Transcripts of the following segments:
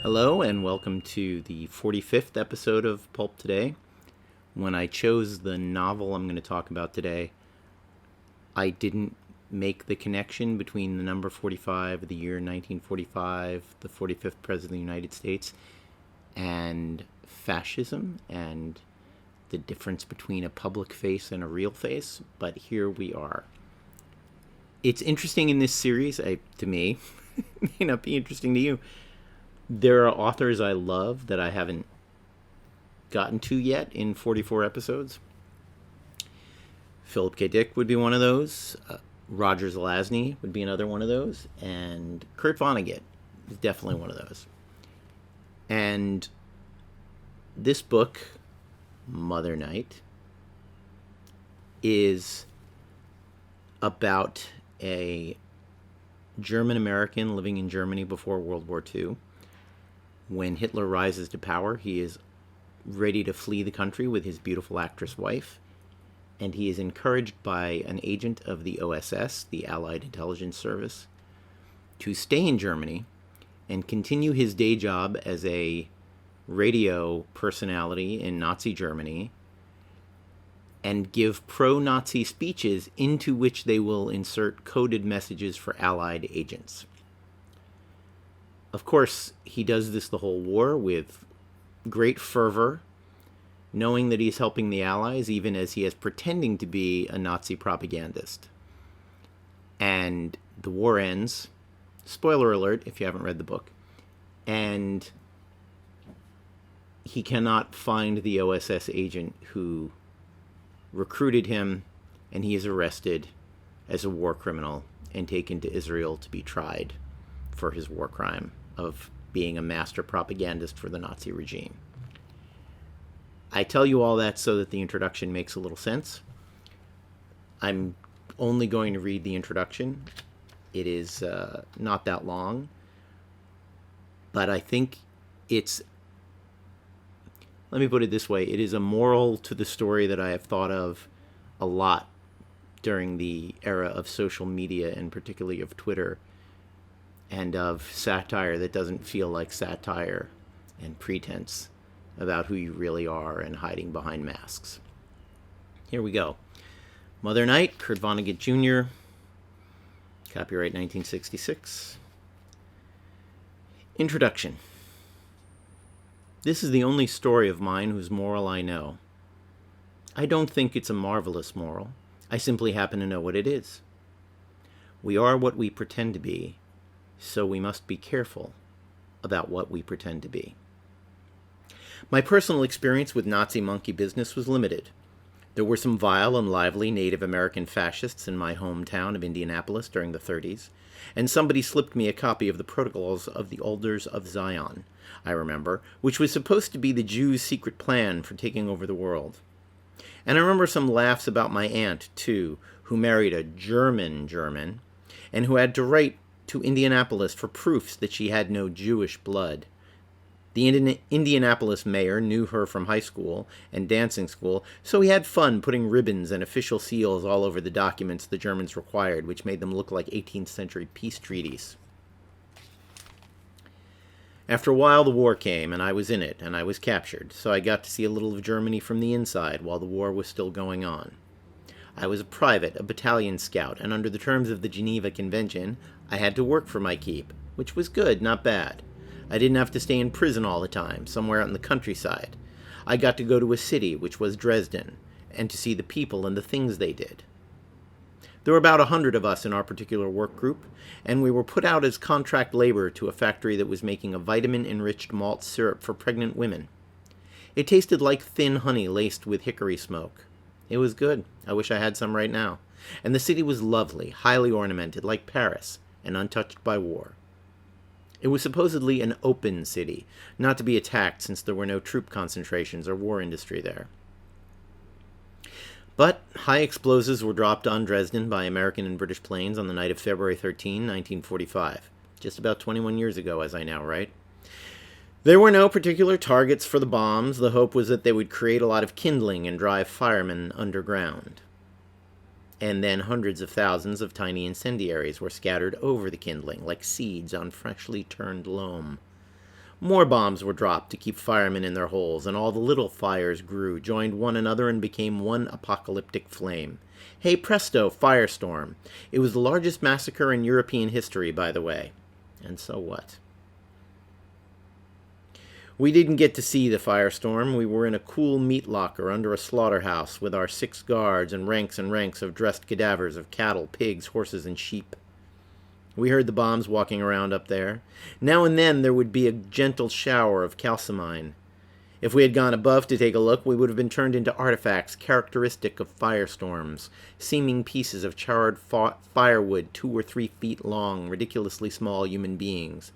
Hello and welcome to the 45th episode of Pulp today. When I chose the novel I'm going to talk about today, I didn't make the connection between the number 45, the year 1945, the 45th President of the United States, and fascism and the difference between a public face and a real face, but here we are. It's interesting in this series, to me, it may not be interesting to you. There are authors I love that I haven't gotten to yet in 44 episodes. Philip K. Dick would be one of those. Roger Zelazny would be another one of those. And Kurt Vonnegut is definitely one of those. And this book, Mother Night, is about a German American living in Germany before World War II. When Hitler rises to power, he is ready to flee the country with his beautiful actress wife, and he is encouraged by an agent of the OSS, the Allied Intelligence Service, to stay in Germany and continue his day job as a radio personality in Nazi Germany and give pro-Nazi speeches into which they will insert coded messages for Allied agents. Of course, he does this the whole war with great fervor, knowing that he's helping the Allies, even as he is pretending to be a Nazi propagandist. And the war ends, spoiler alert if you haven't read the book, and he cannot find the OSS agent who recruited him, and he is arrested as a war criminal and taken to Israel to be tried for his war crime of being a master propagandist for the Nazi regime. I tell you all that so that the introduction makes a little sense. I'm only going to read the introduction. It is not that long, but I think it's, let me put it this way, it is a moral to the story that I have thought of a lot during the era of social media and particularly of Twitter, and of satire that doesn't feel like satire and pretense about who you really are and hiding behind masks. Here we go. Mother Night, Kurt Vonnegut Jr., copyright 1966. Introduction. This is the only story of mine whose moral I know. I don't think it's a marvelous moral. I simply happen to know what it is. We are what we pretend to be, so we must be careful about what we pretend to be. My personal experience with Nazi monkey business was limited. There were some vile and lively Native American fascists in my hometown of Indianapolis during the 30s, and somebody slipped me a copy of the Protocols of the Elders of Zion, I remember, which was supposed to be the Jews' secret plan for taking over the world. And I remember some laughs about my aunt, too, who married a German, and who had to write to Indianapolis for proofs that she had no Jewish blood. The Indianapolis mayor knew her from high school and dancing school, so he had fun putting ribbons and official seals all over the documents the Germans required, which made them look like 18th century peace treaties. After a while, the war came, and I was in it, and I was captured, so I got to see a little of Germany from the inside while the war was still going on. I was a private, a battalion scout, and under the terms of the Geneva Convention, I had to work for my keep, which was good, not bad. I didn't have to stay in prison all the time, somewhere out in the countryside. I got to go to a city, which was Dresden, and to see the people and the things they did. There were about 100 of us in our particular work group, and we were put out as contract labor to a factory that was making a vitamin-enriched malt syrup for pregnant women. It tasted like thin honey laced with hickory smoke. It was good. I wish I had some right now. And the city was lovely, highly ornamented, like Paris, and untouched by war. It was supposedly an open city, not to be attacked since there were no troop concentrations or war industry there. But high explosives were dropped on Dresden by American and British planes on the night of February 13, 1945, just about 21 years ago, as I now write. There were no particular targets for the bombs. The hope was that they would create a lot of kindling and drive firemen underground. And then hundreds of thousands of tiny incendiaries were scattered over the kindling like seeds on freshly turned loam. More bombs were dropped to keep firemen in their holes, and all the little fires grew, joined one another, and became one apocalyptic flame. Hey presto, firestorm! It was the largest massacre in European history, by the way. And so what? We didn't get to see the firestorm. We were in a cool meat locker under a slaughterhouse with our 6 guards and ranks of dressed cadavers of cattle, pigs, horses, and sheep. We heard the bombs walking around up there. Now and then there would be a gentle shower of calcimine. If we had gone above to take a look, we would have been turned into artifacts characteristic of firestorms, seeming pieces of charred firewood 2 or 3 feet long, ridiculously small human beings,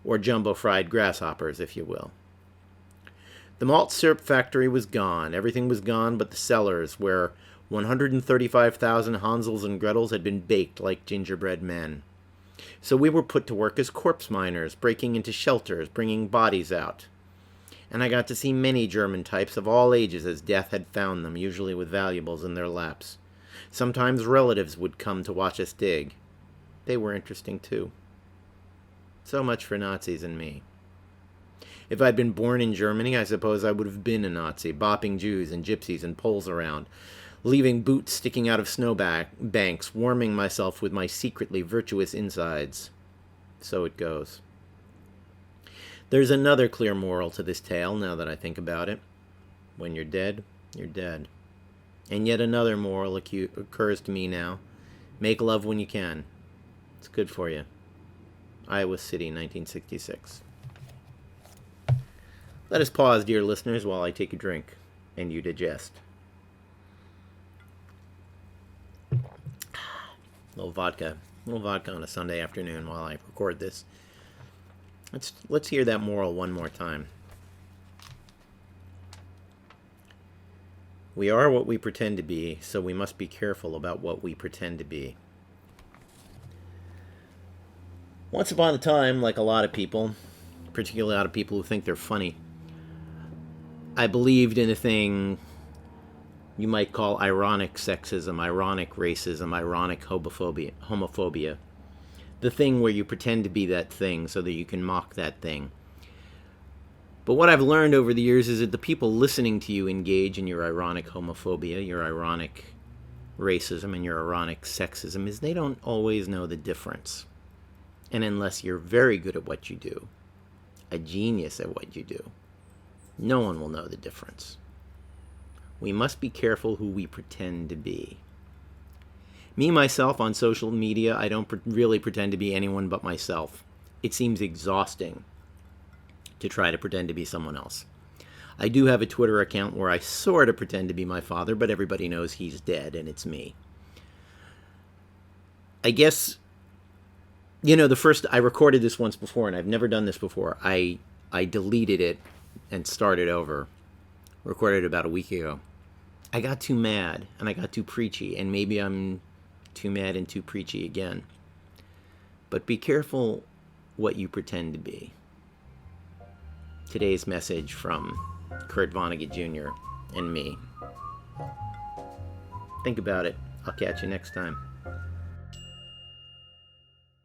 or jumbo-fried grasshoppers, if you will. The malt syrup factory was gone. Everything was gone but the cellars, where 135,000 Hansels and Gretels had been baked like gingerbread men. So we were put to work as corpse miners, breaking into shelters, bringing bodies out. And I got to see many German types of all ages as death had found them, usually with valuables in their laps. Sometimes relatives would come to watch us dig. They were interesting too. So much for Nazis and me. If I'd been born in Germany, I suppose I would have been a Nazi, bopping Jews and gypsies and Poles around, leaving boots sticking out of snowbanks, warming myself with my secretly virtuous insides. So it goes. There's another clear moral to this tale, now that I think about it. When you're dead, you're dead. And yet another moral occurs to me now. Make love when you can. It's good for you. Iowa City, 1966. Let us pause, dear listeners, while I take a drink and you digest. A little vodka on a Sunday afternoon while I record this. Let's hear that moral one more time. We are what we pretend to be, so we must be careful about what we pretend to be. Once upon a time, like a lot of people, particularly a lot of people who think they're funny, I believed in a thing you might call ironic sexism, ironic racism, ironic homophobia. The thing where you pretend to be that thing so that you can mock that thing. But what I've learned over the years is that the people listening to you engage in your ironic homophobia, your ironic racism, and your ironic sexism is they don't always know the difference. And unless you're very good at what you do, a genius at what you do, no one will know the difference. We must be careful who we pretend to be. Me, myself, on social media, I don't really pretend to be anyone but myself. It seems exhausting to try to pretend to be someone else. I do have a Twitter account where I sort of pretend to be my father, but everybody knows he's dead and it's me. I guess, I recorded this once before, and I've never done this before. I deleted it and started over. Recorded it about a week ago. I got too mad, and I got too preachy, and maybe I'm too mad and too preachy again. But be careful what you pretend to be. Today's message from Kurt Vonnegut Jr. and me. Think about it. I'll catch you next time.